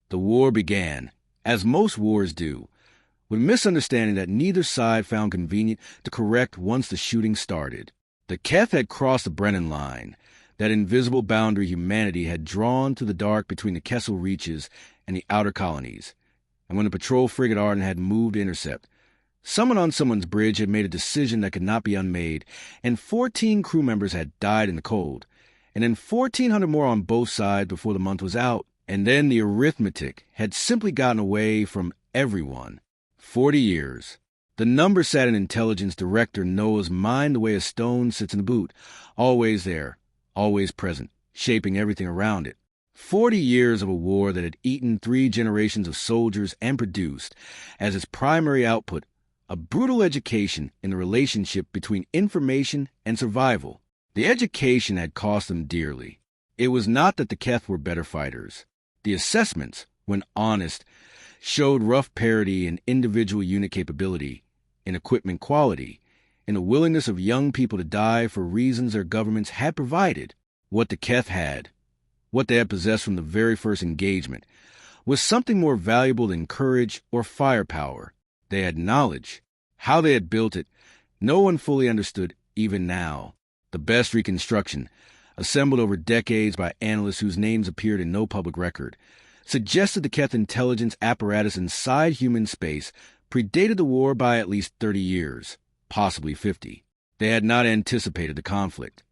The war began, as most wars do, with misunderstanding that neither side found convenient to correct once the shooting started. The Keth had crossed the Brennan Line, that invisible boundary humanity had drawn to the dark between the Kessel Reaches and the outer colonies. And when the patrol frigate Arden had moved to intercept, someone on someone's bridge had made a decision that could not be unmade, and 14 crew members had died in the cold, and then 1,400 more on both sides before the month was out, and then the arithmetic had simply gotten away from everyone. 40 years. The number sat in Intelligence Director Noa's mind the way a stone sits in the boot, always there, always present, shaping everything around it. 40 years of a war that had eaten 3 generations of soldiers and produced, as its primary output, a brutal education in the relationship between information and survival. The education had cost them dearly. It was not that the Keth were better fighters. The assessments, when honest, showed rough parity in individual unit capability, in equipment quality, in the willingness of young people to die for reasons their governments had provided. What the Keth had, what they had possessed from the very first engagement, was something more valuable than courage or firepower. They had knowledge. How they had built it, no one fully understood even now. The best reconstruction, assembled over decades by analysts whose names appeared in no public record, suggested the Keth intelligence apparatus inside human space predated the war by at least 30 years, possibly 50. They had not anticipated the conflict.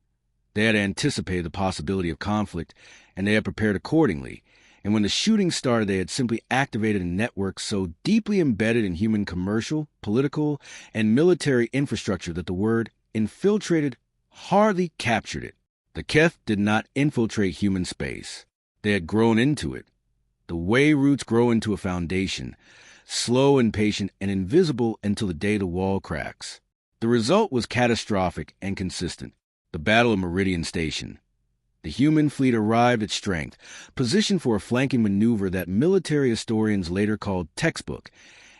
They had anticipated the possibility of conflict, and they had prepared accordingly. And when the shooting started, they had simply activated a network so deeply embedded in human commercial, political, and military infrastructure that the word infiltrated hardly captured it. The Keth did not infiltrate human space. They had grown into it. The way roots grow into a foundation, slow and patient and invisible until the day the wall cracks. The result was catastrophic and consistent. The Battle of Meridian Station. The human fleet arrived at strength, positioned for a flanking maneuver that military historians later called textbook,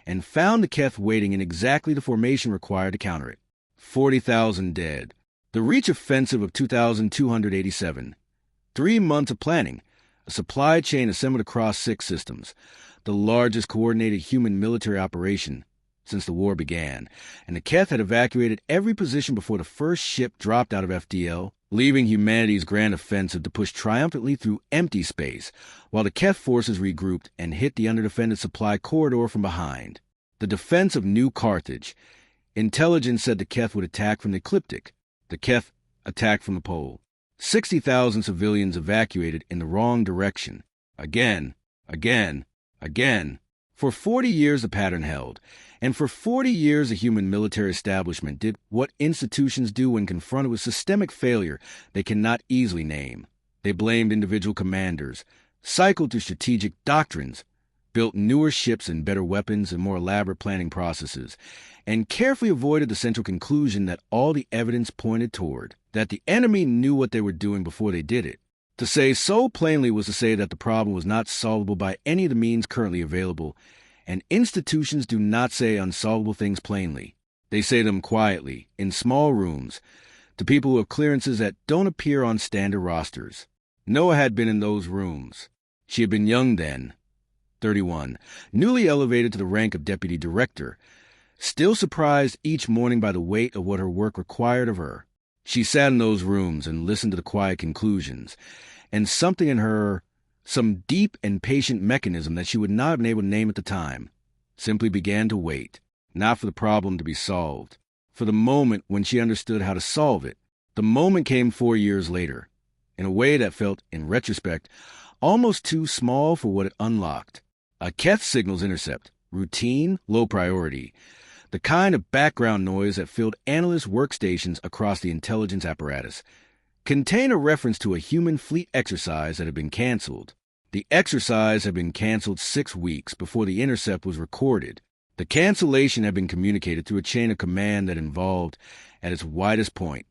and found the Keth waiting in exactly the formation required to counter it. 40,000 dead. The Reach Offensive of 2,287. 3 months of planning. A supply chain assembled across 6 systems. The largest coordinated human military operation since the war began, and the Keth had evacuated every position before the first ship dropped out of FDL, leaving humanity's grand offensive to push triumphantly through empty space, while the Keth forces regrouped and hit the underdefended supply corridor from behind. The defense of New Carthage. Intelligence said the Keth would attack from the ecliptic. The Keth attacked from the pole. 60,000 civilians evacuated in the wrong direction. Again. For 40 years the pattern held, and for 40 years the human military establishment did what institutions do when confronted with systemic failure they cannot easily name. They blamed individual commanders, cycled through strategic doctrines, built newer ships and better weapons and more elaborate planning processes, and carefully avoided the central conclusion that all the evidence pointed toward, that the enemy knew what they were doing before they did it. To say so plainly was to say that the problem was not solvable by any of the means currently available, and institutions do not say unsolvable things plainly. They say them quietly, in small rooms, to people who have clearances that don't appear on standard rosters. Noa had been in those rooms. She had been young then, 31, newly elevated to the rank of deputy director, still surprised each morning by the weight of what her work required of her. She sat in those rooms and listened to the quiet conclusions, and something in her, some deep and patient mechanism that she would not have been able to name at the time, simply began to wait, not for the problem to be solved, for the moment when she understood how to solve it. The moment came 4 years later, in a way that felt, in retrospect, almost too small for what it unlocked. A Keth signals intercept, routine, low priority, the kind of background noise that filled analyst workstations across the intelligence apparatus, contained a reference to a human fleet exercise that had been canceled. The exercise had been canceled 6 weeks before the intercept was recorded. The cancellation had been communicated through a chain of command that involved, at its widest point,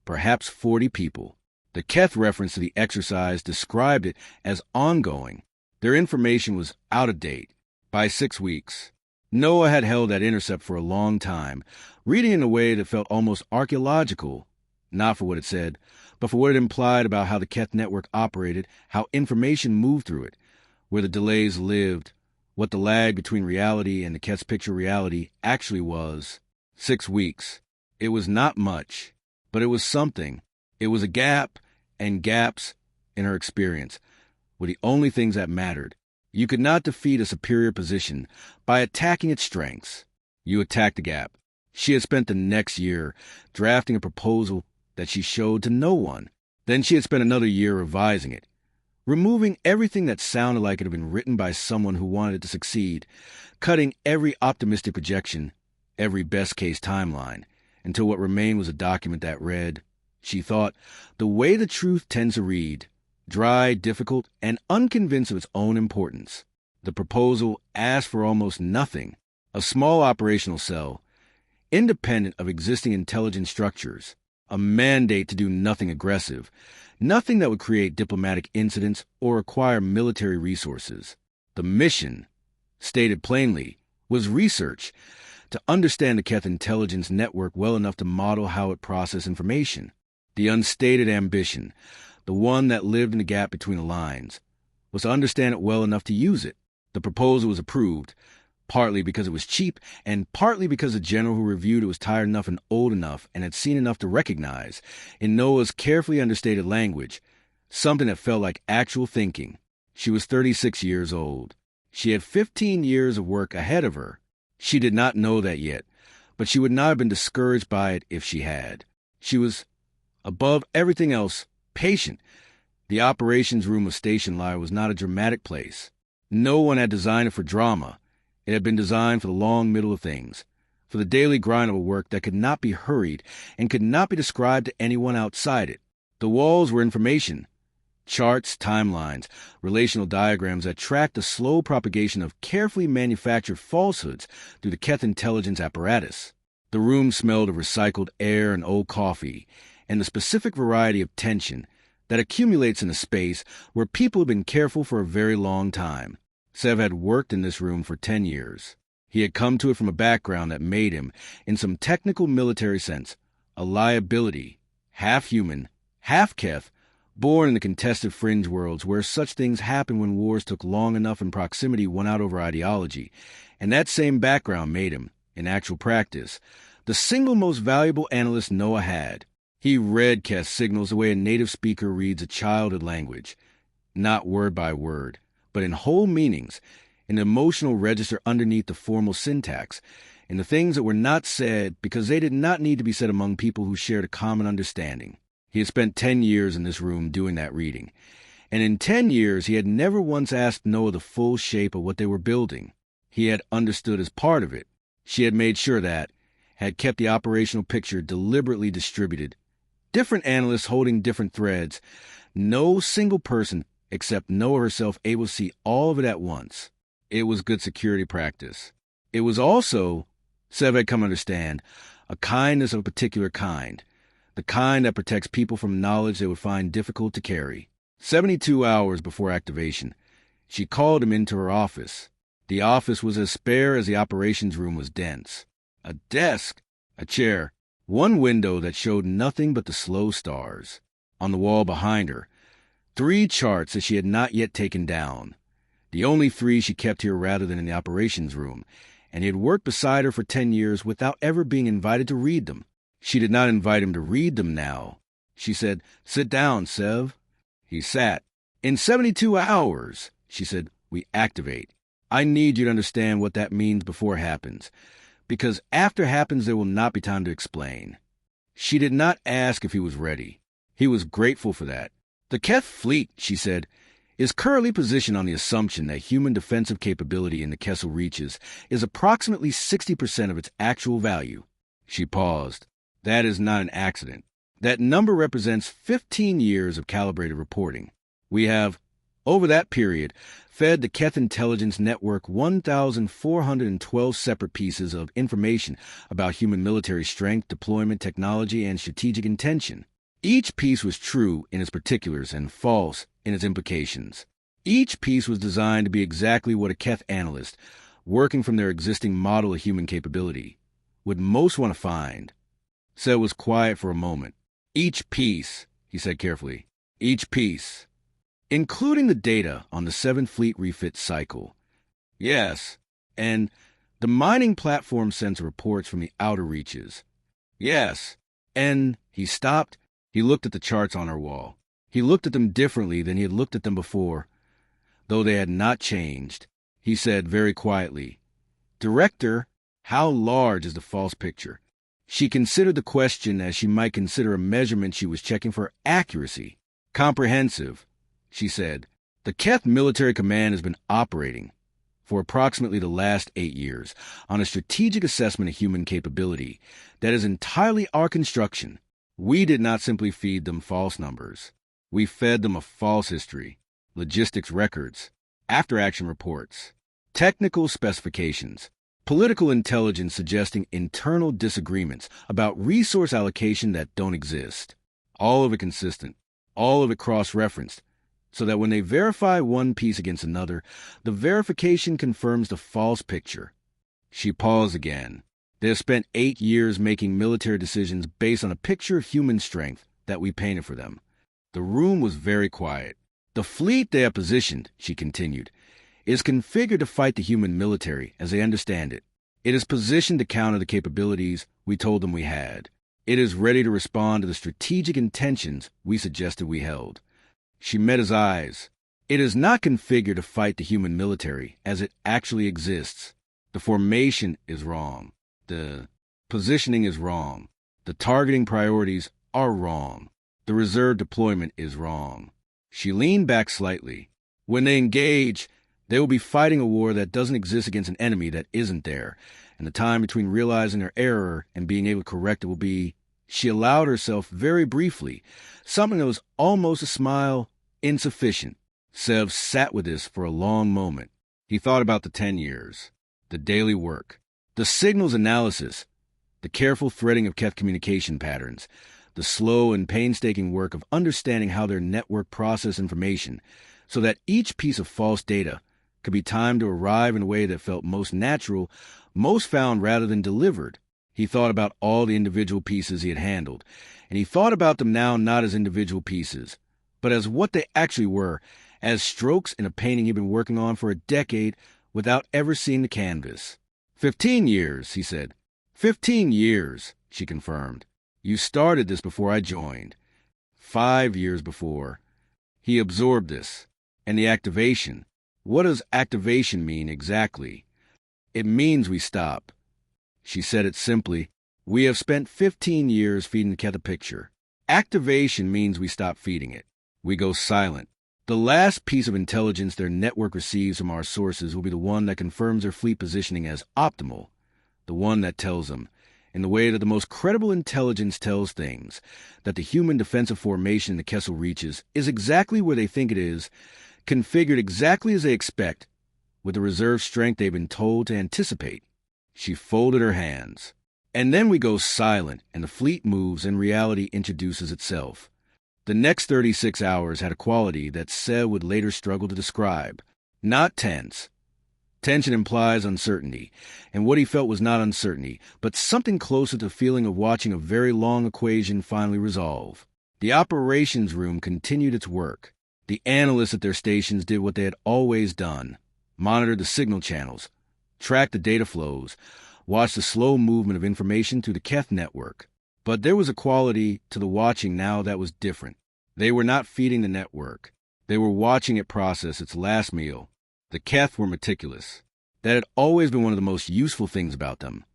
perhaps 40 people. The Keth reference to the exercise described it as ongoing. Their information was out of date by 6 weeks. Noa had held that intercept for a long time, reading in a way that felt almost archaeological, not for what it said, but for what it implied about how the Keth network operated, how information moved through it, where the delays lived, what the lag between reality and the Keth's picture reality actually was. 6 weeks. It was not much, but it was something. It was a gap, and gaps, in her experience, were the only things that mattered. You could not defeat a superior position by attacking its strengths. You attacked the gap. She had spent the next year drafting a proposal that she showed to no one. Then she had spent another year revising it, removing everything that sounded like it had been written by someone who wanted it to succeed, cutting every optimistic projection, every best-case timeline, until what remained was a document that read, she thought, the way the truth tends to read, dry, difficult, and unconvinced of its own importance. The proposal asked for almost nothing, a small operational cell, independent of existing intelligence structures, a mandate to do nothing aggressive, nothing that would create diplomatic incidents or require military resources. The mission, stated plainly, was research, to understand the Keth intelligence network well enough to model how it processed information. The unstated ambition, the one that lived in the gap between the lines, was to understand it well enough to use it. The proposal was approved, partly because it was cheap, and partly because the general who reviewed it was tired enough and old enough and had seen enough to recognize, in Noa's carefully understated language, something that felt like actual thinking. She was 36 years old. She had 15 years of work ahead of her. She did not know that yet, but she would not have been discouraged by it if she had. She was, above everything else, patient. The operations room of Station Liar was not a dramatic place. No one had designed it for drama. It had been designed for the long middle of things, for the daily grind of a work that could not be hurried and could not be described to anyone outside it. The walls were information, charts, timelines, relational diagrams that tracked the slow propagation of carefully manufactured falsehoods through the Keth intelligence apparatus. The room smelled of recycled air and old coffee, and the specific variety of tension that accumulates in a space where people have been careful for a very long time. Sev had worked in this room for 10 years. He had come to it from a background that made him, in some technical military sense, a liability, half human, half Keth, born in the contested fringe worlds where such things happen when wars took long enough and proximity won out over ideology, and that same background made him, in actual practice, the single most valuable analyst Noa had. He read Keth's signals the way a native speaker reads a childhood language, not word by word, but in whole meanings, in the emotional register underneath the formal syntax, in the things that were not said because they did not need to be said among people who shared a common understanding. He had spent 10 years in this room doing that reading, and in 10 years he had never once asked Noa the full shape of what they were building. He had understood as part of it. She had made sure that, had kept the operational picture deliberately distributed, different analysts holding different threads, no single person except Noa herself able to see all of it at once. It was good security practice. It was also, Sev had come to understand, a kindness of a particular kind, the kind that protects people from knowledge they would find difficult to carry. 72 hours before activation, she called him into her office. The office was as spare as the operations room was dense. A desk, a chair, one window that showed nothing but the slow stars. On the wall behind her, 3 charts that she had not yet taken down. The only 3 she kept here rather than in the operations room, and he had worked beside her for 10 years without ever being invited to read them. She did not invite him to read them now. She said, "Sit down, Sev." He sat. "In 72 hours, she said, we activate. I need you to understand what that means before it happens, because after it happens there will not be time to explain." She did not ask if he was ready. He was grateful for that. "The Keth fleet," she said, "is currently positioned on the assumption that human defensive capability in the Kessel reaches is approximately 60% of its actual value." She paused. "That is not an accident. That number represents 15 years of calibrated reporting. We have, over that period, fed the Keth intelligence network 1,412 separate pieces of information about human military strength, deployment, technology, and strategic intention. Each piece was true in its particulars and false in its implications. Each piece was designed to be exactly what a Keth analyst, working from their existing model of human capability, would most want to find." Seth was quiet for a moment. "Each piece," he said carefully. "Each piece." including the data on the 7th Fleet refit cycle. Yes, and the mining platform sends reports from the outer reaches. Yes, and he stopped. He looked at the charts on our wall. He looked at them differently than he had looked at them before, though they had not changed. He said very quietly, "Director, how large is the false picture?" She considered the question as she might consider a measurement she was checking for accuracy. "Comprehensive," she said. "The Keth military command has been operating for approximately the last 8 years on a strategic assessment of human capability that is entirely our construction. We did not simply feed them false numbers. We fed them a false history, logistics records, after-action reports, technical specifications, political intelligence suggesting internal disagreements about resource allocation that don't exist. All of it consistent, all of it cross-referenced, so that when they verify one piece against another, the verification confirms the false picture." She paused again. They have spent 8 years making military decisions based on a picture of human strength that we painted for them. The room was very quiet. "The fleet they have positioned," she continued, "is configured to fight the human military as they understand it. It is positioned to counter the capabilities we told them we had. It is ready to respond to the strategic intentions we suggested we held." She met his eyes. "It is not configured to fight the human military as it actually exists. The formation is wrong. The positioning is wrong. The targeting priorities are wrong. The reserve deployment is wrong." She leaned back slightly. "When they engage, they will be fighting a war that doesn't exist against an enemy that isn't there, and the time between realizing their error and being able to correct it will be—" She allowed herself very briefly something that was almost a smile insufficient. Sev sat with this for a long moment. He thought about the 10 years, the daily work, the signals analysis, the careful threading of Keth communication patterns, the slow and painstaking work of understanding how their network processed information so that each piece of false data could be timed to arrive in a way that felt most natural, most found rather than delivered. He thought about all the individual pieces he had handled, and he thought about them now not as individual pieces, but as what they actually were, as strokes in a painting he'd been working on for a decade without ever seeing the canvas. 15 years, he said. 15 years, she confirmed. "You started this before I joined. 5 years before." He absorbed this. And the activation. What does activation mean exactly? "It means we stop." She said it simply. "We have spent 15 years feeding Keth a picture. Activation means we stop feeding it. We go silent. The last piece of intelligence their network receives from our sources will be the one that confirms their fleet positioning as optimal, the one that tells them, in the way that the most credible intelligence tells things, that the human defensive formation in the Kessel Reaches is exactly where they think it is, configured exactly as they expect, with the reserve strength they've been told to anticipate." She folded her hands. "And then we go silent, and the fleet moves and reality introduces itself." The next 36 hours had a quality that Sev would later struggle to describe. Not tense. Tension implies uncertainty, and what he felt was not uncertainty, but something closer to the feeling of watching a very long equation finally resolve. The operations room continued its work. The analysts at their stations did what they had always done: monitored the signal channels, tracked the data flows, watched the slow movement of information through the Keth network. But there was a quality to the watching now that was different. They were not feeding the network. They were watching it process its last meal. The Keth were meticulous. That had always been one of the most useful things about them.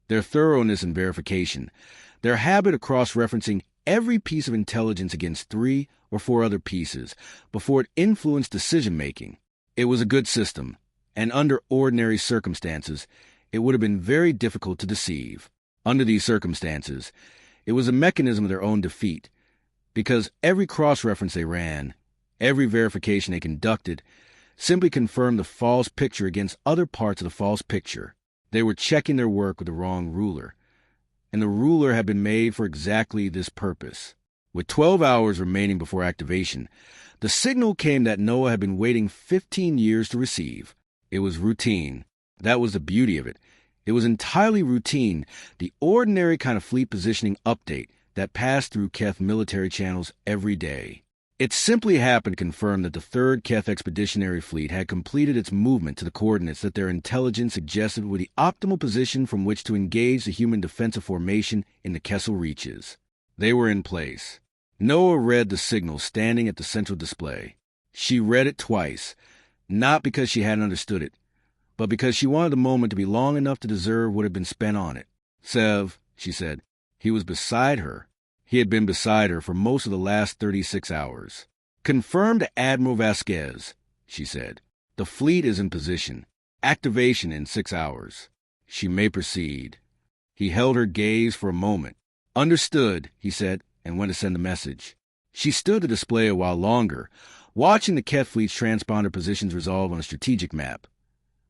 Their thoroughness in verification, their habit of cross-referencing every piece of intelligence against 3 or 4 other pieces before it influenced decision-making. It was a good system, and under ordinary circumstances, it would have been very difficult to deceive. Under these circumstances, it was a mechanism of their own defeat, because every cross-reference they ran, every verification they conducted, simply confirmed the false picture against other parts of the false picture. They were checking their work with the wrong ruler, and the ruler had been made for exactly this purpose. With 12 hours remaining before activation, the signal came that Noa had been waiting 15 years to receive. It was routine. That was the beauty of it. It was entirely routine, the ordinary kind of fleet positioning update that passed through Keth military channels every day. It simply happened to confirm that the 3rd Keth Expeditionary Fleet had completed its movement to the coordinates that their intelligence suggested were the optimal position from which to engage the human defensive formation in the Kessel Reaches. They were in place. Noa read the signal standing at the central display. She read it twice, not because she hadn't understood it, but because she wanted the moment to be long enough to deserve what had been spent on it. Sev, she said. He was beside her. He had been beside her for most of the last 36 hours. Confirmed to Admiral Vasquez, she said. The fleet is in position. Activation in 6 hours. She may proceed. He held her gaze for a moment. Understood, he said, and went to send the message. She stood the display a while longer, watching the Keth fleet's transponder positions resolve on a strategic map.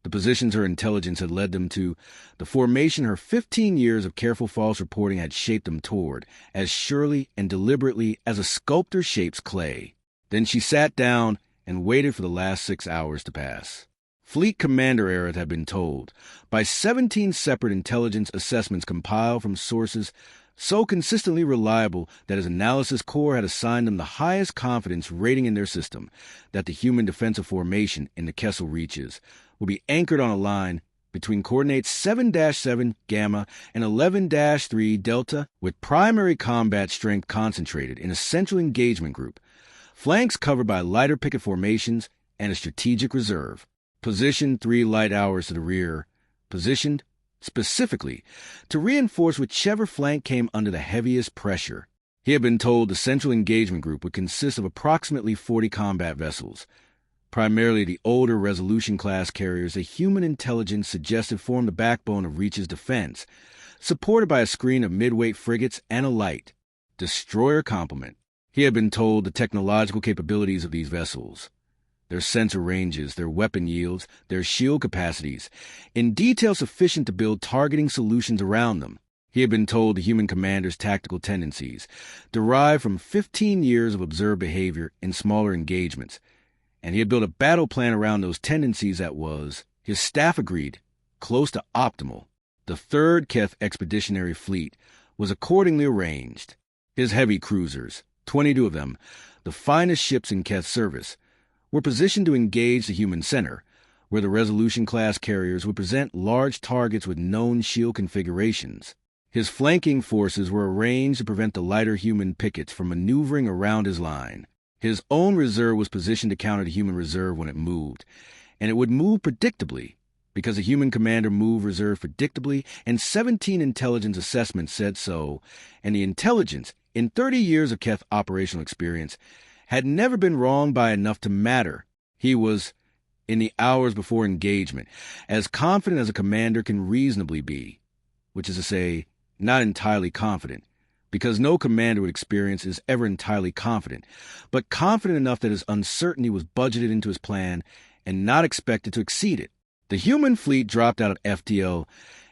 The positions her intelligence had led them to, the formation her 15 years of careful false reporting had shaped them toward, as surely and deliberately as a sculptor shapes clay. Then she sat down and waited for the last 6 hours to pass. Fleet Commander Aerith had been told, by 17 separate intelligence assessments compiled from sources so consistently reliable that his analysis corps had assigned them the highest confidence rating in their system, that the human defensive formation in the Kessel Reaches would be anchored on a line between coordinates 7-7 Gamma and 11-3 Delta, with primary combat strength concentrated in a central engagement group, flanks covered by lighter picket formations and a strategic reserve, positioned 3 light hours to the rear, positioned specifically to reinforce whichever flank came under the heaviest pressure. He had been told the central engagement group would consist of approximately 40 combat vessels, primarily the older Resolution-class carriers that human intelligence suggested formed the backbone of Reach's defense, supported by a screen of midweight frigates and a light destroyer complement. He had been told the technological capabilities of these vessels, their sensor ranges, their weapon yields, their shield capacities, in detail sufficient to build targeting solutions around them. He had been told the human commander's tactical tendencies, derived from 15 years of observed behavior in smaller engagements, and he had built a battle plan around those tendencies that was, his staff agreed, close to optimal. The 3rd Keth Expeditionary Fleet was accordingly arranged. His heavy cruisers, 22 of them, the finest ships in Keth's service, were positioned to engage the human center, where the Resolution-class carriers would present large targets with known shield configurations. His flanking forces were arranged to prevent the lighter human pickets from maneuvering around his line. His own reserve was positioned to counter the human reserve when it moved, and it would move predictably, because the human commander moved reserve predictably, and 17 intelligence assessments said so, and the intelligence, in 30 years of Keth operational experience, had never been wrong by enough to matter. He was, in the hours before engagement, as confident as a commander can reasonably be, which is to say, not entirely confident, because no commander with experience is ever entirely confident, but confident enough that his uncertainty was budgeted into his plan and not expected to exceed it. The human fleet dropped out of FTL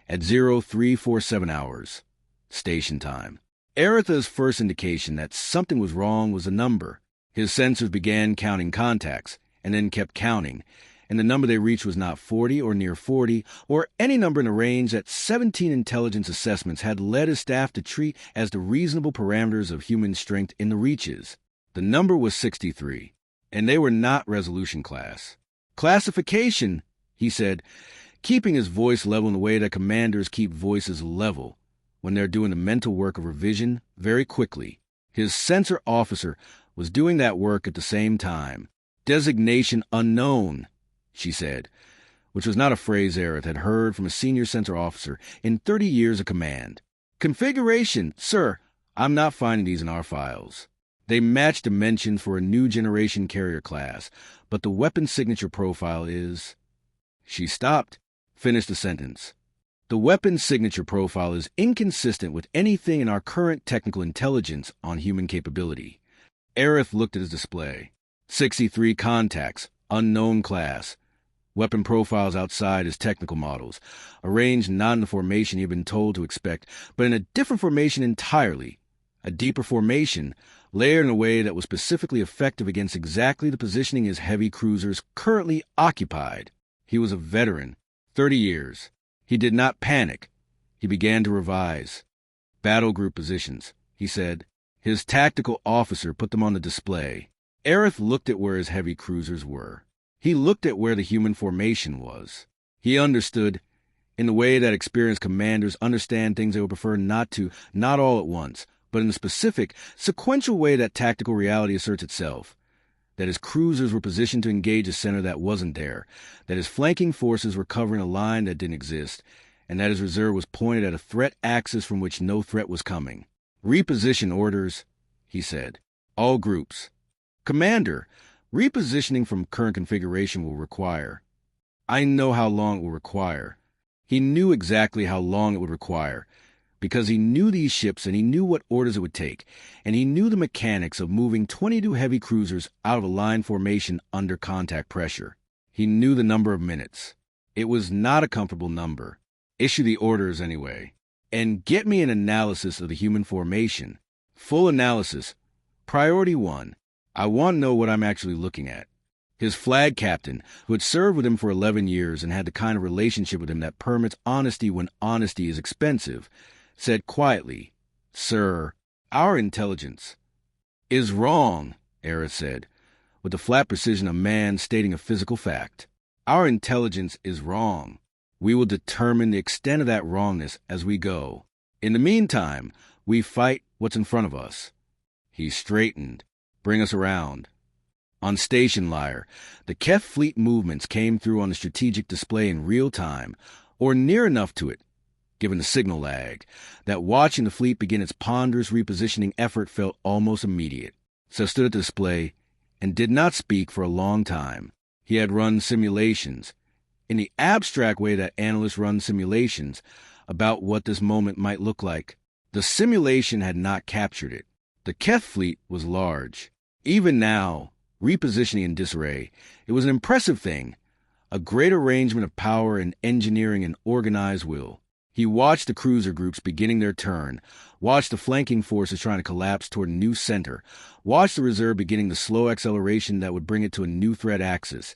at 0347 hours, station time. Aeritha's first indication that something was wrong was a number. His sensors began counting contacts, and then kept counting, and the number they reached was not 40 or near 40, or any number in a range that 17 intelligence assessments had led his staff to treat as the reasonable parameters of human strength in the Reaches. The number was 63, and they were not Resolution class. Classification, he said, keeping his voice level in the way that commanders keep voices level when they're doing the mental work of revision very quickly. His sensor officer was doing that work at the same time. Designation unknown, she said, which was not a phrase Aerith had heard from a senior sensor officer in 30 years of command. Configuration, sir, I'm not finding these in our files. They match dimensions for a new generation carrier class, but the weapon signature profile is... She stopped, finished the sentence. The weapon signature profile is inconsistent with anything in our current technical intelligence on human capability. Aerith looked at his display. 63 contacts, unknown class. Weapon profiles outside his technical models, arranged not in the formation he had been told to expect, but in a different formation entirely. A deeper formation, layered in a way that was specifically effective against exactly the positioning his heavy cruisers currently occupied. He was a veteran, 30 years. He did not panic. He began to revise. Battle group positions, he said. His tactical officer put them on the display. Aerith looked at where his heavy cruisers were. He looked at where the human formation was. He understood, in the way that experienced commanders understand things they would prefer not all at once, but in the specific, sequential way that tactical reality asserts itself, that his cruisers were positioned to engage a center that wasn't there, that his flanking forces were covering a line that didn't exist, and that his reserve was pointed at a threat axis from which no threat was coming. "Reposition orders," he said. "All groups." "Commander, repositioning from current configuration will require." "I know how long it will require." He knew exactly how long it would require, because he knew these ships and he knew what orders it would take, and he knew the mechanics of moving 22 heavy cruisers out of a line formation under contact pressure. He knew the number of minutes. It was not a comfortable number. Issue the orders anyway. And get me an analysis of the human formation. Full analysis. Priority 1. I want to know what I'm actually looking at. His flag captain, who had served with him for 11 years and had the kind of relationship with him that permits honesty when honesty is expensive, said quietly, "Sir, our intelligence is wrong," Aerith said, with the flat precision of a man stating a physical fact. "Our intelligence is wrong. We will determine the extent of that wrongness as we go. In the meantime, we fight what's in front of us." He straightened. "Bring us around." On Station Lyre, the Keth fleet movements came through on the strategic display in real time, or near enough to it, given the signal lag, that watching the fleet begin its ponderous repositioning effort felt almost immediate. Seth stood at the display and did not speak for a long time. He had run simulations, in the abstract way that analysts run simulations, about what this moment might look like. The simulation had not captured it. The Keth fleet was large. Even now, repositioning in disarray, it was an impressive thing, a great arrangement of power and engineering and organized will. He watched the cruiser groups beginning their turn, watched the flanking forces trying to collapse toward a new center, watched the reserve beginning the slow acceleration that would bring it to a new threat axis,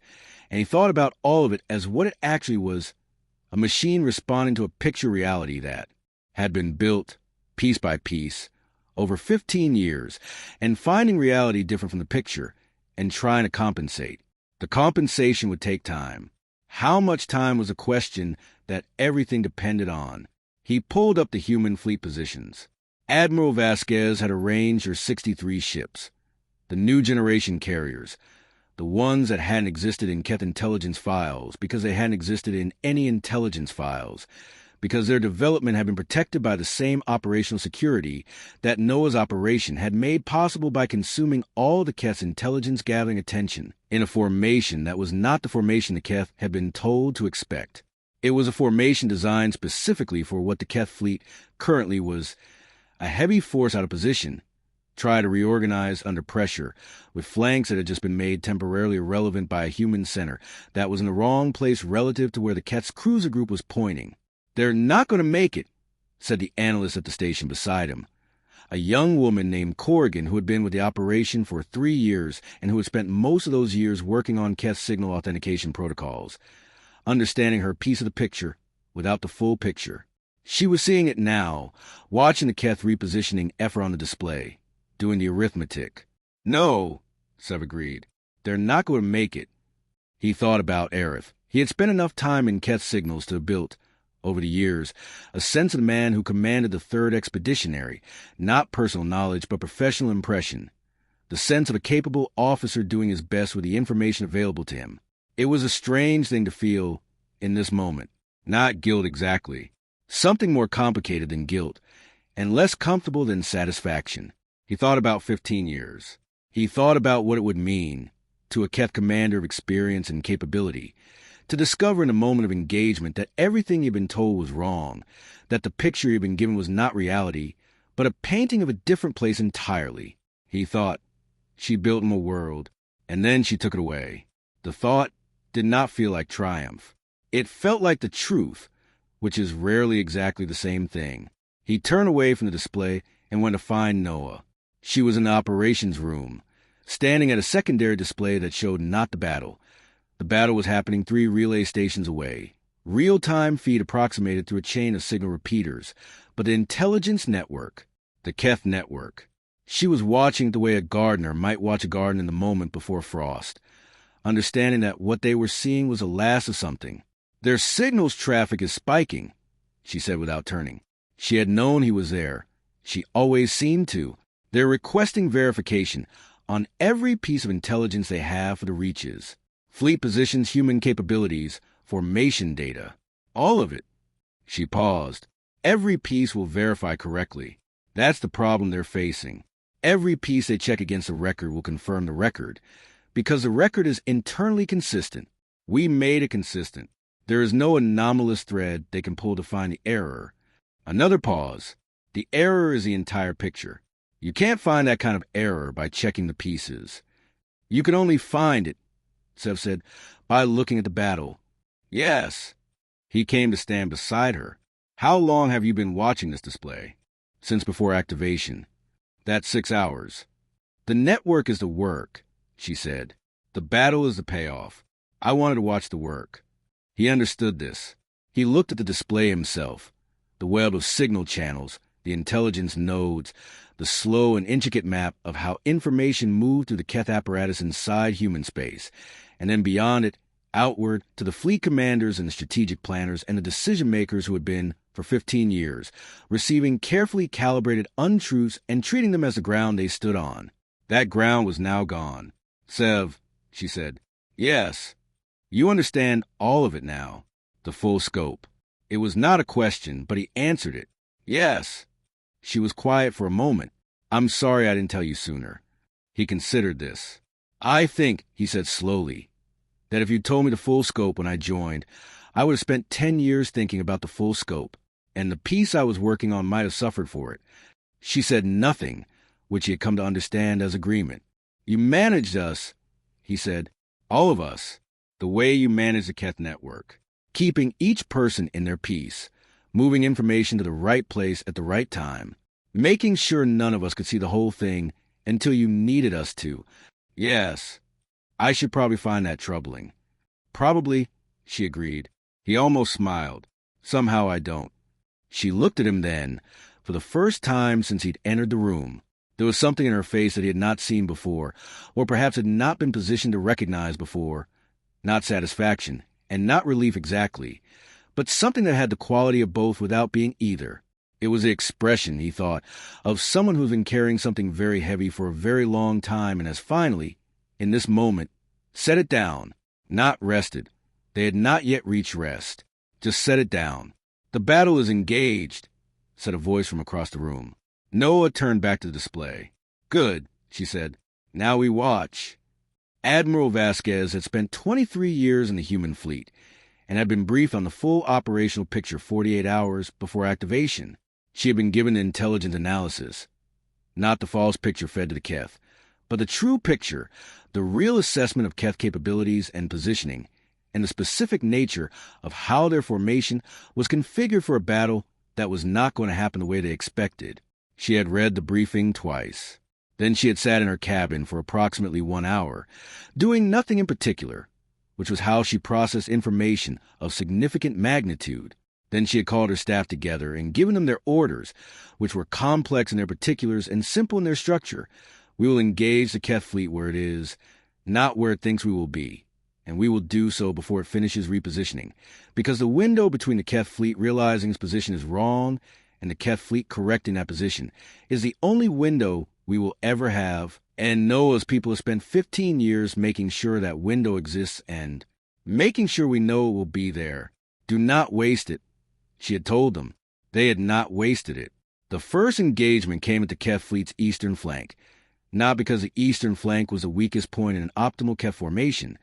and he thought about all of it as what it actually was, a machine responding to a picture reality that had been built, piece by piece, over 15 years, and finding reality different from the picture, and trying to compensate. The compensation would take time. How much time was a question that everything depended on. He pulled up the human fleet positions. Admiral Vasquez had arranged her 63 ships, the new generation carriers, the ones that hadn't existed in Keth intelligence files because they hadn't existed in any intelligence files, because their development had been protected by the same operational security that Noa's operation had made possible by consuming all the Keth's intelligence-gathering attention in a formation that was not the formation the Keth had been told to expect. It was a formation designed specifically for what the Keth fleet currently was, a heavy force out of position, try to reorganize under pressure, with flanks that had just been made temporarily irrelevant by a human center that was in the wrong place relative to where the Keth's cruiser group was pointing. "They're not going to make it," said the analyst at the station beside him, a young woman named Corrigan who had been with the operation for 3 years and who had spent most of those years working on Keth signal authentication protocols, understanding her piece of the picture without the full picture. She was seeing it now, watching the Keth repositioning effort on the display, doing the arithmetic. "No," Sev agreed. "They're not going to make it." He thought about Aerith. He had spent enough time in Keth signals to have built, over the years, a sense of the man who commanded the 3rd Expeditionary, not personal knowledge but professional impression, the sense of a capable officer doing his best with the information available to him. It was a strange thing to feel in this moment. Not guilt exactly. Something more complicated than guilt, and less comfortable than satisfaction. He thought about 15 years. He thought about what it would mean, to a Keth commander of experience and capability, to discover in a moment of engagement that everything he'd been told was wrong, that the picture he'd been given was not reality, but a painting of a different place entirely. He thought, she built him a world, and then she took it away. The thought did not feel like triumph. It felt like the truth, which is rarely exactly the same thing. He turned away from the display and went to find Noa. She was in the operations room, standing at a secondary display that showed not the battle. The battle was happening 3 relay stations away. Real-time feed approximated through a chain of signal repeaters, but the intelligence network, the Keth network. She was watching the way a gardener might watch a garden in the moment before frost, understanding that what they were seeing was the last of something. "Their signals traffic is spiking," she said without turning. She had known he was there. She always seemed to. "They're requesting verification on every piece of intelligence they have for the Reaches. Fleet positions, human capabilities, formation data. All of it." She paused. "Every piece will verify correctly. That's the problem they're facing. Every piece they check against the record will confirm the record, because the record is internally consistent. We made it consistent. There is no anomalous thread they can pull to find the error." Another pause. "The error is the entire picture. You can't find that kind of error by checking the pieces. You can only find it," Sev said, "by looking at the battle." "Yes." He came to stand beside her. "How long have you been watching this display?" "Since before activation." "That's 6 hours." "The network is the work," she said. "The battle is the payoff. I wanted to watch the work." He understood this. He looked at the display himself, the web of signal channels, the intelligence nodes, the slow and intricate map of how information moved through the Keth apparatus inside human space, and then beyond it, outward to the fleet commanders and the strategic planners and the decision-makers who had been, for 15 years, receiving carefully calibrated untruths and treating them as the ground they stood on. That ground was now gone. "Sev," she said. "Yes. You understand all of it now, the full scope." It was not a question, but he answered it. "Yes." She was quiet for a moment. "I'm sorry I didn't tell you sooner." He considered this. "I think," he said slowly, "that if you'd told me the full scope when I joined, I would have spent 10 years thinking about the full scope, and the piece I was working on might have suffered for it." She said nothing, which he had come to understand as agreement. "You managed us," he said, "all of us, the way you managed the Keth network, keeping each person in their piece, moving information to the right place at the right time, making sure none of us could see the whole thing until you needed us to." "Yes. I should probably find that troubling." "Probably," she agreed. He almost smiled. "Somehow I don't." She looked at him then, for the first time since he'd entered the room. There was something in her face that he had not seen before, or perhaps had not been positioned to recognize before. Not satisfaction, and not relief exactly, but something that had the quality of both without being either. It was the expression, he thought, of someone who's been carrying something very heavy for a very long time and has finally, in this moment, set it down. Not rested. They had not yet reached rest. Just set it down. "The battle is engaged," said a voice from across the room. Noa turned back to the display. "Good," she said. "Now we watch." Admiral Vasquez had spent 23 years in the human fleet and had been briefed on the full operational picture 48 hours before activation. She had been given intelligent analysis. Not the false picture fed to the Keth, but the true picture, the real assessment of Keth capabilities and positioning, and the specific nature of how their formation was configured for a battle that was not going to happen the way they expected. She had read the briefing twice. Then she had sat in her cabin for approximately 1 hour, doing nothing in particular, which was how she processed information of significant magnitude. Then she had called her staff together and given them their orders, which were complex in their particulars and simple in their structure. "We will engage the Keth fleet where it is, not where it thinks we will be, and we will do so before it finishes repositioning, because the window between the Keth fleet realizing its position is wrong and the Keth fleet correcting that position is the only window we will ever have, and Noa's people have spent 15 years making sure that window exists and making sure we know it will be there. Do not waste it." She had told them. They had not wasted it. The first engagement came at the Keth fleet's eastern flank, not because the eastern flank was the weakest point in an optimal Keth formation,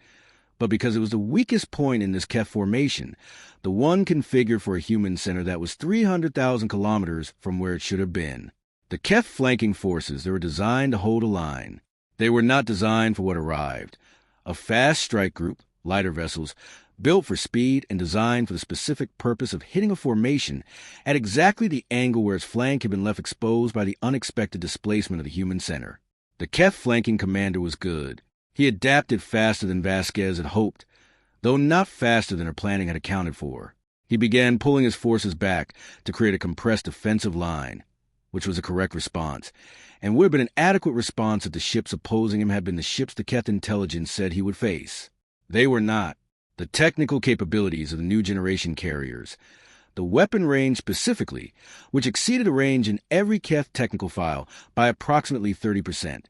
but because it was the weakest point in this Keth formation, the one configured for a human center that was 300,000 kilometers from where it should have been. The Keth flanking forces, they were designed to hold a line. They were not designed for what arrived. A fast strike group, lighter vessels, built for speed and designed for the specific purpose of hitting a formation at exactly the angle where its flank had been left exposed by the unexpected displacement of the human center. The Keth flanking commander was good. He adapted faster than Vasquez had hoped, though not faster than her planning had accounted for. He began pulling his forces back to create a compressed defensive line. which was a correct response, and would have been an adequate response if the ships opposing him had been the ships the Keth intelligence said he would face. They were not. The technical capabilities of the new generation carriers, the weapon range specifically, which exceeded a range in every Keth technical file by approximately 30%.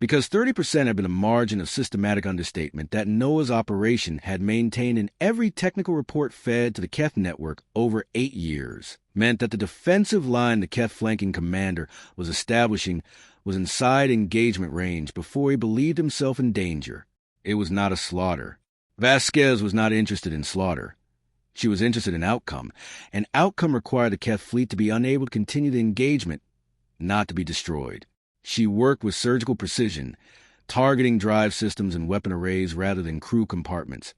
Because 30% had been a margin of systematic understatement that Noa's operation had maintained in every technical report fed to the Keth network over 8 years, meant that the defensive line the Keth flanking commander was establishing was inside engagement range before he believed himself in danger. It was not a slaughter. Vasquez was not interested in slaughter. She was interested in outcome, and outcome required the Keth fleet to be unable to continue the engagement, not to be destroyed. She worked with surgical precision, targeting drive systems and weapon arrays rather than crew compartments,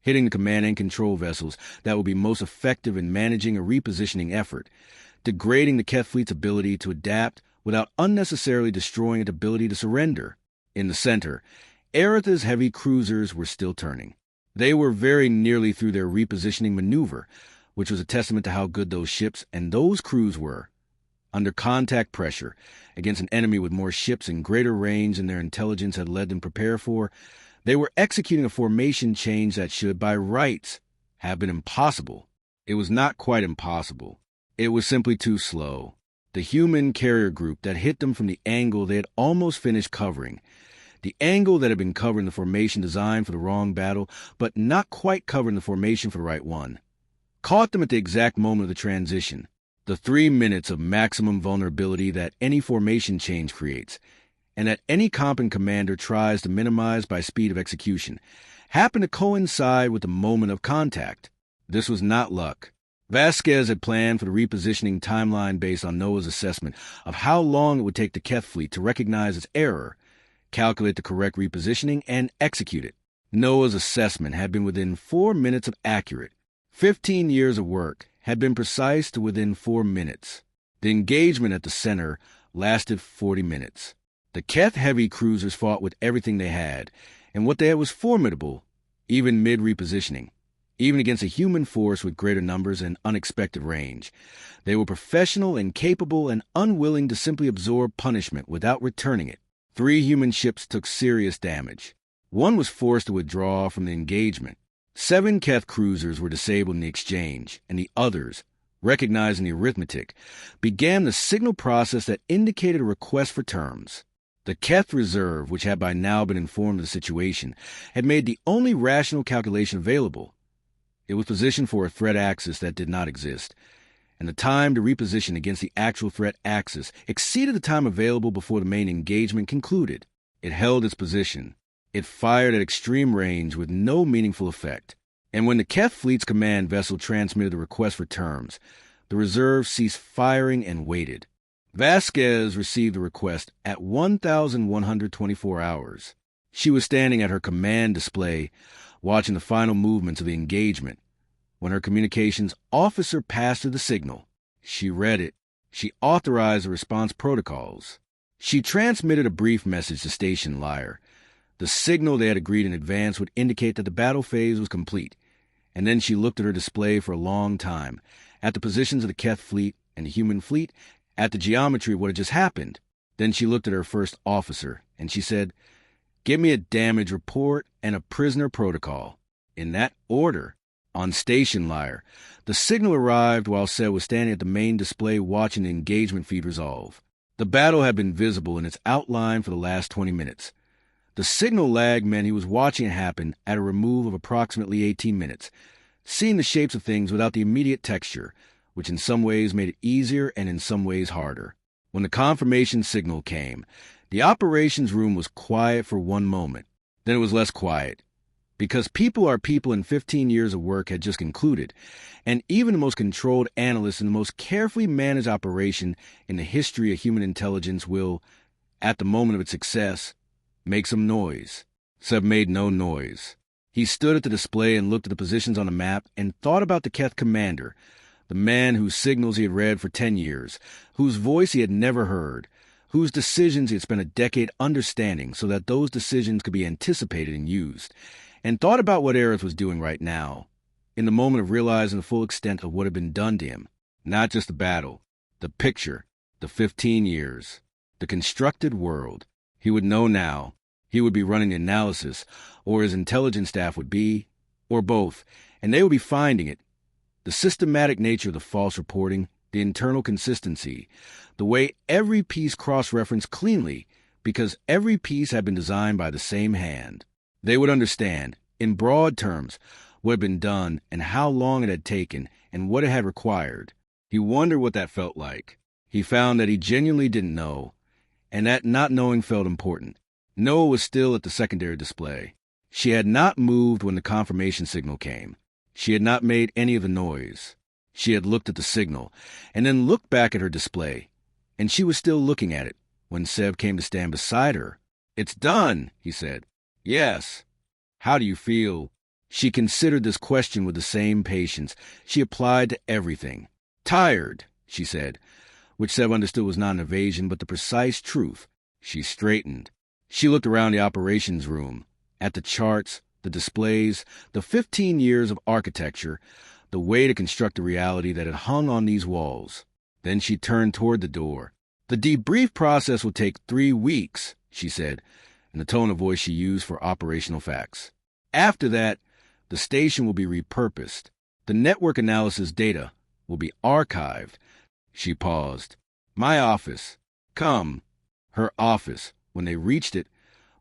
hitting the command and control vessels that would be most effective in managing a repositioning effort, degrading the Keth fleet's ability to adapt without unnecessarily destroying its ability to surrender. In the center, Aretha's heavy cruisers were still turning. They were very nearly through their repositioning maneuver, which was a testament to how good those ships and those crews were. Under contact pressure, against an enemy with more ships and greater range than their intelligence had led them prepare for, they were executing a formation change that should, by rights, have been impossible. It was not quite impossible. It was simply too slow. The human carrier group that hit them from the angle they had almost finished covering, the angle that had been covering the formation designed for the wrong battle, but not quite covering the formation for the right one, caught them at the exact moment of the transition, the 3 minutes of maximum vulnerability that any formation change creates, and that any competent commander tries to minimize by speed of execution, happened to coincide with the moment of contact. This was not luck. Vasquez had planned for the repositioning timeline based on Noa's assessment of how long it would take the Keth fleet to recognize its error, calculate the correct repositioning, and execute it. Noa's assessment had been within 4 minutes of accurate. 15 years of work had been precise to within 4 minutes. The engagement at the center lasted 40 minutes. The Keth heavy cruisers fought with everything they had, and what they had was formidable, even mid-repositioning. Even against a human force with greater numbers and unexpected range. They were professional and capable and unwilling to simply absorb punishment without returning it. 3 human ships took serious damage. 1 was forced to withdraw from the engagement. 7 Keth cruisers were disabled in the exchange, and the others, recognizing the arithmetic, began the signal process that indicated a request for terms. The Keth reserve, which had by now been informed of the situation, had made the only rational calculation available. It was positioned for a threat axis that did not exist, and the time to reposition against the actual threat axis exceeded the time available before the main engagement concluded. It held its position. It fired at extreme range with no meaningful effect. And when the Keth fleet's command vessel transmitted the request for terms, the reserve ceased firing and waited. Vasquez received the request at 1,124 hours. She was standing at her command display, watching the final movements of the engagement, when her communications officer passed her the signal. She read it. She authorized the response protocols. She transmitted a brief message to Station Lyre. The signal they had agreed in advance would indicate that the battle phase was complete, and then she looked at her display for a long time, at the positions of the Keth fleet and the human fleet, at the geometry of what had just happened. Then she looked at her first officer, and she said, "Give me a damage report and a prisoner protocol." In that order. On Station Lyre, the signal arrived while Seth was standing at the main display watching the engagement feed resolve. The battle had been visible in its outline for the last 20 minutes. The signal lag meant he was watching it happen at a remove of approximately 18 minutes, seeing the shapes of things without the immediate texture, which in some ways made it easier and in some ways harder. When the confirmation signal came, the operations room was quiet for one moment. Then it was less quiet. Because people are people and 15 years of work had just concluded, and even the most controlled analyst in the most carefully managed operation in the history of human intelligence will, at the moment of its success, make some noise. Seb made no noise. He stood at the display and looked at the positions on the map and thought about the Keth commander, the man whose signals he had read for 10 years, whose voice he had never heard, whose decisions he had spent a decade understanding so that those decisions could be anticipated and used, and thought about what Aerith was doing right now, in the moment of realizing the full extent of what had been done to him. Not just the battle, the picture, The 15 years. The constructed world. He would know now. He would be running the analysis, or his intelligence staff would be, or both, and they would be finding it. The systematic nature of the false reporting, the internal consistency, the way every piece cross-referenced cleanly, because every piece had been designed by the same hand. They would understand, in broad terms, what had been done and how long it had taken and what it had required. He wondered what that felt like. He found that he genuinely didn't know, and that not knowing felt important. Noa was still at the secondary display. She had not moved when the confirmation signal came. She had not made any of the noise. She had looked at the signal, and then looked back at her display, and she was still looking at it when Sev came to stand beside her. "It's done," he said. "Yes." "How do you feel?" She considered this question with the same patience she applied to everything. "Tired," she said, which Sev understood was not an evasion but the precise truth. She straightened. She looked around the operations room, at the charts, the displays, the 15 years of architecture, the way to construct a reality that had hung on these walls. Then she turned toward the door. "The debrief process will take 3 weeks, she said, in the tone of voice she used for operational facts. "After that, the station will be repurposed. The network analysis data will be archived." She paused. "My office. Come." Her office, when they reached it,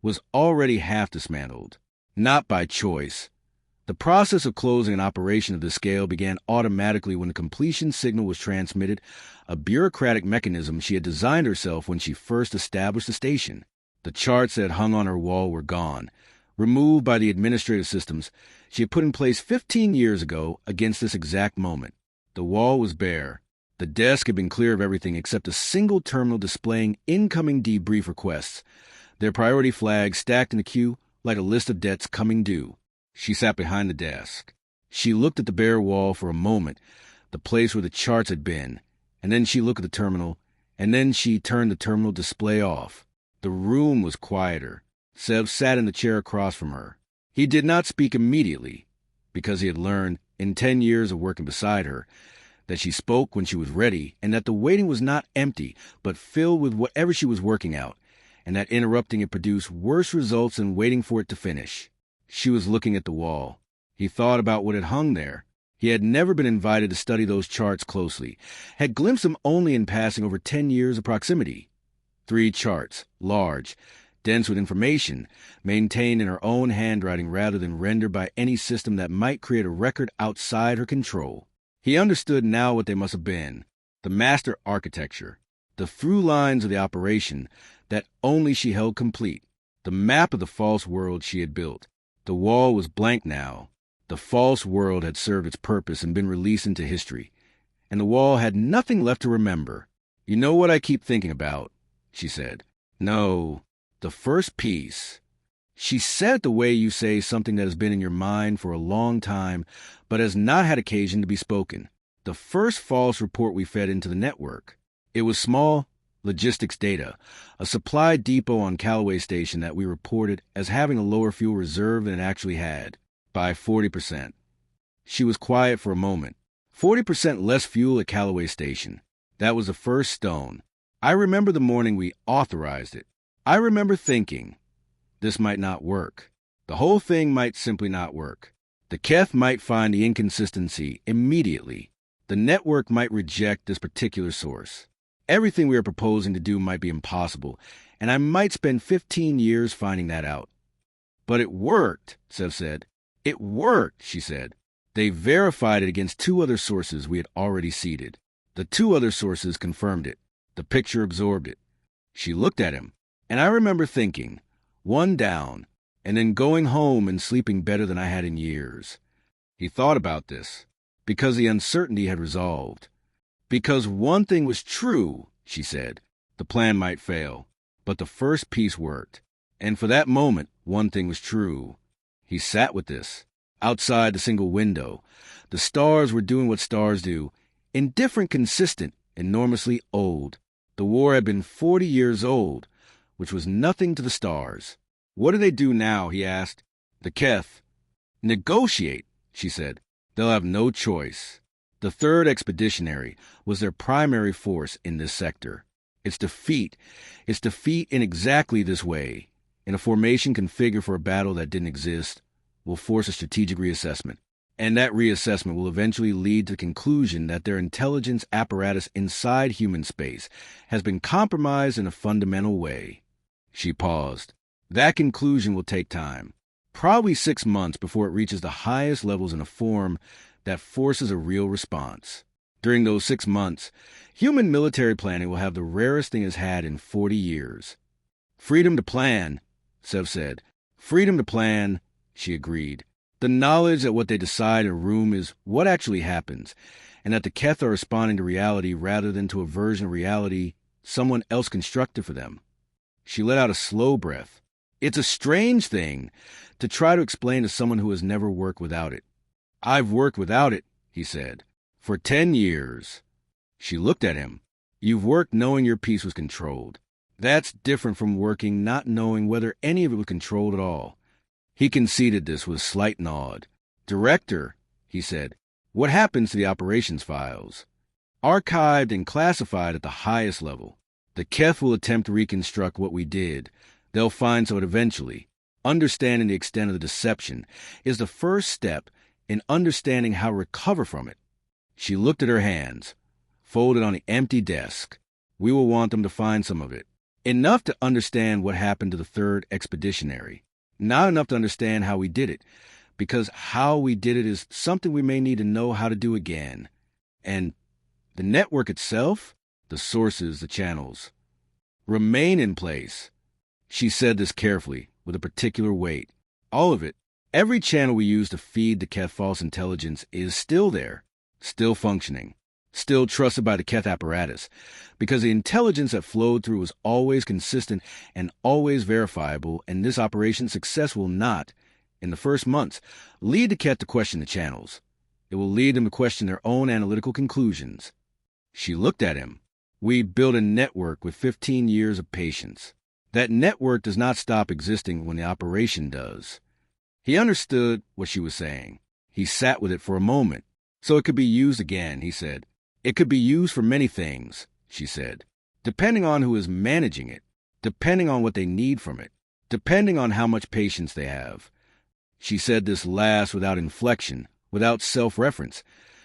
was already half dismantled. Not by choice. The process of closing an operation of this scale began automatically when the completion signal was transmitted, a bureaucratic mechanism she had designed herself when she first established the station. The charts that hung on her wall were gone, removed by the administrative systems she had put in place 15 years ago against this exact moment. The wall was bare. The desk had been clear of everything except a single terminal displaying incoming debrief requests, their priority flags stacked in a queue like a list of debts coming due. She sat behind the desk. She looked at the bare wall for a moment, the place where the charts had been, and then she looked at the terminal, and then she turned the terminal display off. The room was quieter. Sev sat in the chair across from her. He did not speak immediately, because he had learned, in 10 years of working beside her, that she spoke when she was ready, and that the waiting was not empty, but filled with whatever she was working out, and that interrupting it produced worse results than waiting for it to finish. She was looking at the wall. He thought about what had hung there. He had never been invited to study those charts closely, had glimpsed them only in passing over 10 years of proximity. 3 charts, large, dense with information, maintained in her own handwriting rather than rendered by any system that might create a record outside her control. He understood now what they must have been: the master architecture, the through lines of the operation that only she held complete, the map of the false world she had built. The wall was blank now. The false world had served its purpose and been released into history, and the wall had nothing left to remember. "You know what I keep thinking about?" she said. "No, the first piece." She said it the way you say something that has been in your mind for a long time, but has not had occasion to be spoken. The first false report we fed into the network. It was small logistics data, a supply depot on Callaway Station that we reported as having a lower fuel reserve than it actually had, by 40%. She was quiet for a moment. 40% less fuel at Callaway Station. That was the first stone. I remember the morning we authorized it. I remember thinking, this might not work. The whole thing might simply not work. The Keth might find the inconsistency immediately. The network might reject this particular source. Everything we are proposing to do might be impossible, and I might spend 15 years finding that out. "But it worked," Sev said. "It worked," she said. They verified it against 2 other sources we had already seeded. The 2 other sources confirmed it. The picture absorbed it. She looked at him, and I remember thinking, one down, and then going home and sleeping better than I had in years. He thought about this, because the uncertainty had resolved. "Because one thing was true," she said. "The plan might fail, but the first piece worked. And for that moment, one thing was true." He sat with this. Outside the single window, the stars were doing what stars do, indifferent, consistent, enormously old. The war had been 40 years old, which was nothing to the stars. "What do they do now?" he asked. "The Keth." "Negotiate," she said. "They'll have no choice." The 3rd Expeditionary was their primary force in this sector. It's defeat. It's defeat in exactly this way, in a formation configured for a battle that didn't exist, will force a strategic reassessment. And that reassessment will eventually lead to the conclusion that their intelligence apparatus inside human space has been compromised in a fundamental way. She paused. That conclusion will take time, probably 6 months before it reaches the highest levels in a form that forces a real response. During those 6 months, human military planning will have the rarest thing it's had in 40 years. Freedom to plan, Sev said. Freedom to plan, she agreed. The knowledge that what they decide in a room is what actually happens, and that the Keth are responding to reality rather than to a version of reality someone else constructed for them. She let out a slow breath. It's a strange thing to try to explain to someone who has never worked without it. I've worked without it, he said, for 10 years. She looked at him. You've worked knowing your piece was controlled. That's different from working not knowing whether any of it was controlled at all. He conceded this with a slight nod. Director, he said, what happens to the operations files? Archived and classified at the highest level. The Keth will attempt to reconstruct what we did. They'll find so eventually. Understanding the extent of the deception is the first step in understanding how to recover from it. She looked at her hands, folded on the empty desk. We will want them to find some of it. Enough to understand what happened to the third expeditionary. Not enough to understand how we did it, because how we did it is something we may need to know how to do again. And the network itself, the sources, the channels, remain in place. She said this carefully, with a particular weight. All of it, every channel we use to feed the Keth false intelligence is still there, still functioning, still trusted by the Keth apparatus, because the intelligence that flowed through was always consistent and always verifiable, and this operation's success will not, in the first months, lead the Keth to question the channels. It will lead them to question their own analytical conclusions. She looked at him. We built a network with 15 years of patience. That network does not stop existing when the operation does. He understood what she was saying. He sat with it for a moment. So it could be used again, he said. It could be used for many things, she said, depending on who is managing it, depending on what they need from it, depending on how much patience they have. She said this last without inflection, without self-reference,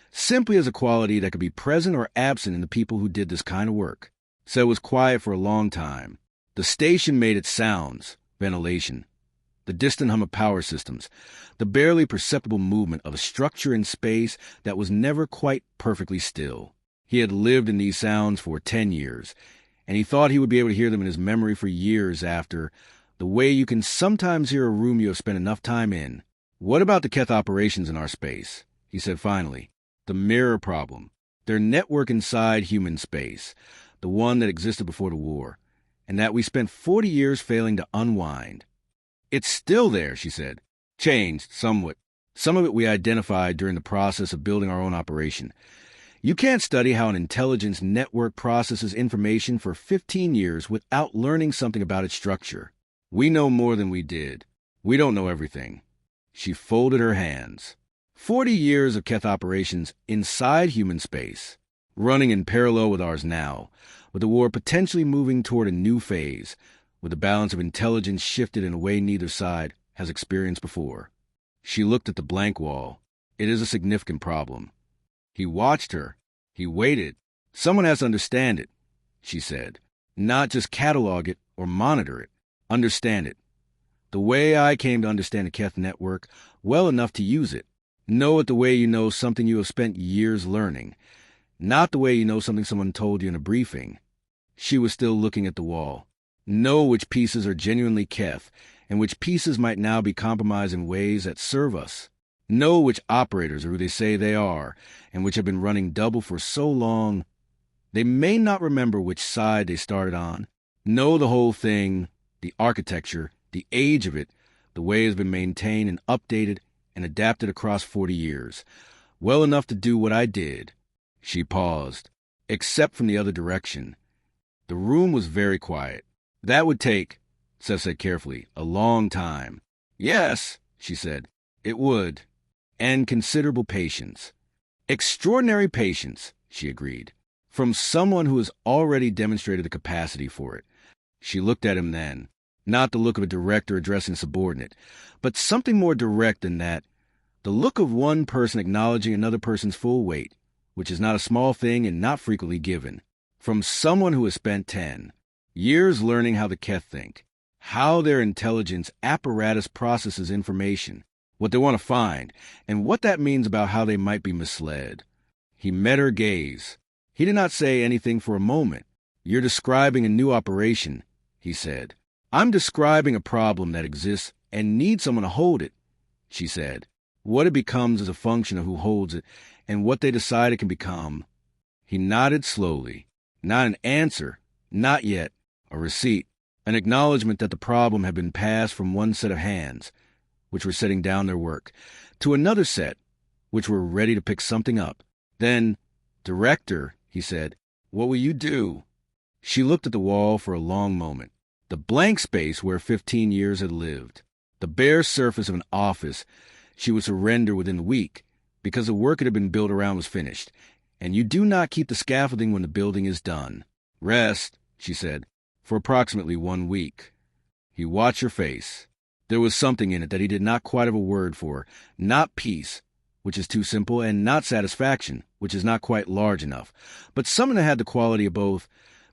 simply as a quality that could be present or absent in the people who did this kind of work. So it was quiet for a long time. The station made its sounds, ventilation, the distant hum of power systems, the barely perceptible movement of a structure in space that was never quite perfectly still. He had lived in these sounds for 10 years, and he thought he would be able to hear them in his memory for years after, the way you can sometimes hear a room you have spent enough time in. What about the Keth operations in our space? He said finally. The mirror problem. Their network inside human space, the one that existed before the war, and that we spent 40 years failing to unwind. It's still there, she said. Changed somewhat. Some of it we identified during the process of building our own operation. You can't study how an intelligence network processes information for 15 years without learning something about its structure. We know more than we did. We don't know everything. She folded her hands. 40 years of Keth operations inside human space, running in parallel with ours now, with the war potentially moving toward a new phase, with the balance of intelligence shifted in a way neither side has experienced before. She looked at the blank wall. It is a significant problem. He watched her. He waited. Someone has to understand it, she said. Not just catalog it or monitor it. Understand it. The way I came to understand the Keth network well enough to use it. Know it the way you know something you have spent years learning. Not the way you know something someone told you in a briefing. She was still looking at the wall. Know which pieces are genuinely Keth, and which pieces might now be compromised in ways that serve us. Know which operators are who they say they are, and which have been running double for so long, they may not remember which side they started on. Know the whole thing, the architecture, the age of it, the way it has been maintained and updated and adapted across 40 years, well enough to do what I did. She paused, except from the other direction. The room was very quiet. That would take, Seth said carefully, a long time. Yes, she said, it would. And considerable patience. Extraordinary patience, she agreed. From someone who has already demonstrated the capacity for it. She looked at him then, not the look of a director addressing a subordinate, but something more direct than that, the look of one person acknowledging another person's full weight, which is not a small thing and not frequently given. From someone who has spent 10 years learning how the Keth think, how their intelligence apparatus processes information, what they want to find, and what that means about how they might be misled. He met her gaze. He did not say anything for a moment. "You're describing a new operation," he said. "I'm describing a problem that exists and needs someone to hold it," she said. "What it becomes is a function of who holds it and what they decide it can become." He nodded slowly. Not an answer, not yet. A receipt, an acknowledgement that the problem had been passed from one set of hands, which were setting down their work, to another set, which were ready to pick something up. Then, "Director," he said, "what will you do?" She looked at the wall for a long moment. The blank space where 15 years had lived. The bare surface of an office she would surrender within the week, because the work it had been built around was finished, and you do not keep the scaffolding when the building is done. "Rest," she said, "for approximately 1 week." He watched her face. There was something in it that he did not quite have a word for. Not peace, which is too simple, and not satisfaction, which is not quite large enough, but something that had the quality of both,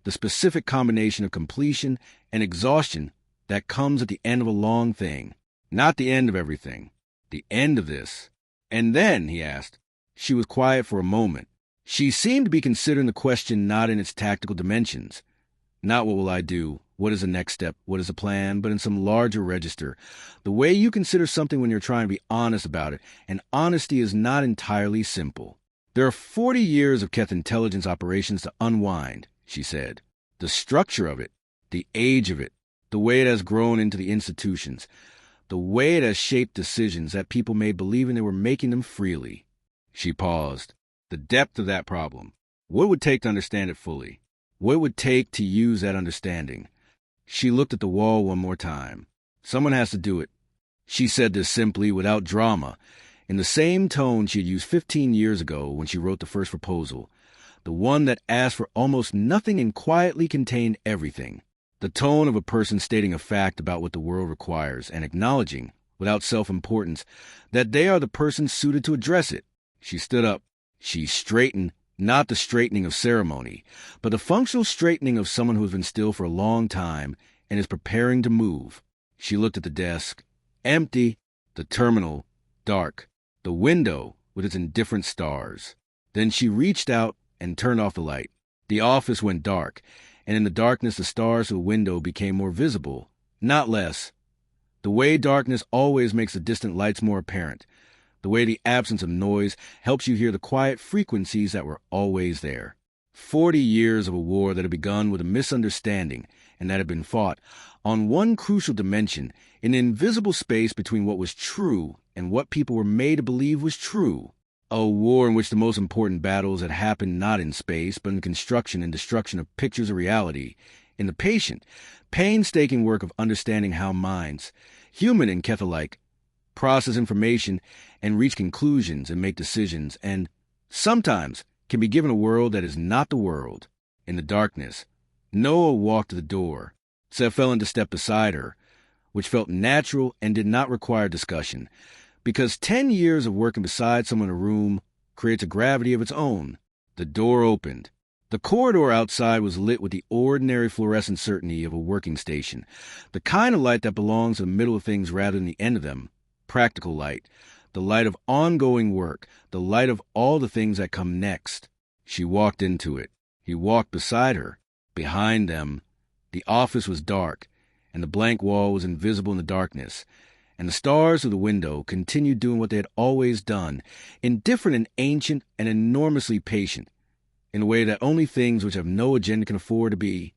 the specific combination of completion and exhaustion that comes at the end of a long thing. Not the end of everything. The end of this. "And then?" he asked. She was quiet for a moment. She seemed to be considering the question not in its tactical dimensions. Not what will I do, what is the next step, what is the plan, but in some larger register. The way you consider something when you're trying to be honest about it, and honesty is not entirely simple. "There are 40 years of Keth intelligence operations to unwind," she said. "The structure of it, the age of it, the way it has grown into the institutions, the way it has shaped decisions that people made believing they were making them freely." She paused. The depth of that problem. What it would take to understand it fully. What it would take to use that understanding. She looked at the wall one more time. "Someone has to do it." She said this simply, without drama, in the same tone she had used 15 years ago when she wrote the first proposal, the one that asked for almost nothing and quietly contained everything. The tone of a person stating a fact about what the world requires and acknowledging, without self-importance, that they are the person suited to address it. She stood up. She straightened, not the straightening of ceremony, but the functional straightening of someone who has been still for a long time and is preparing to move. She looked at the desk. Empty. The terminal. Dark. The window with its indifferent stars. Then she reached out and turned off the light. The office went dark, and in the darkness the stars of the window became more visible, not less. The way darkness always makes the distant lights more apparent. The way the absence of noise helps you hear the quiet frequencies that were always there. 40 years of a war that had begun with a misunderstanding and that had been fought on one crucial dimension, in the invisible space between what was true and what people were made to believe was true. A war in which the most important battles had happened not in space, but in the construction and destruction of pictures of reality, in the patient, painstaking work of understanding how minds, human and Keth alike, process information and reach conclusions and make decisions, and sometimes can be given a world that is not the world. In the darkness, Noa walked to the door. Seth fell into step beside her, which felt natural and did not require discussion, because 10 years of working beside someone in a room creates a gravity of its own. The door opened. The corridor outside was lit with the ordinary fluorescent certainty of a working station, the kind of light that belongs to the middle of things rather than the end of them. Practical light, the light of ongoing work, the light of all the things that come next. She walked into it. He walked beside her. Behind them, the office was dark, and the blank wall was invisible in the darkness, and the stars of the window continued doing what they had always done, indifferent and ancient and enormously patient, in a way that only things which have no agenda can afford to be.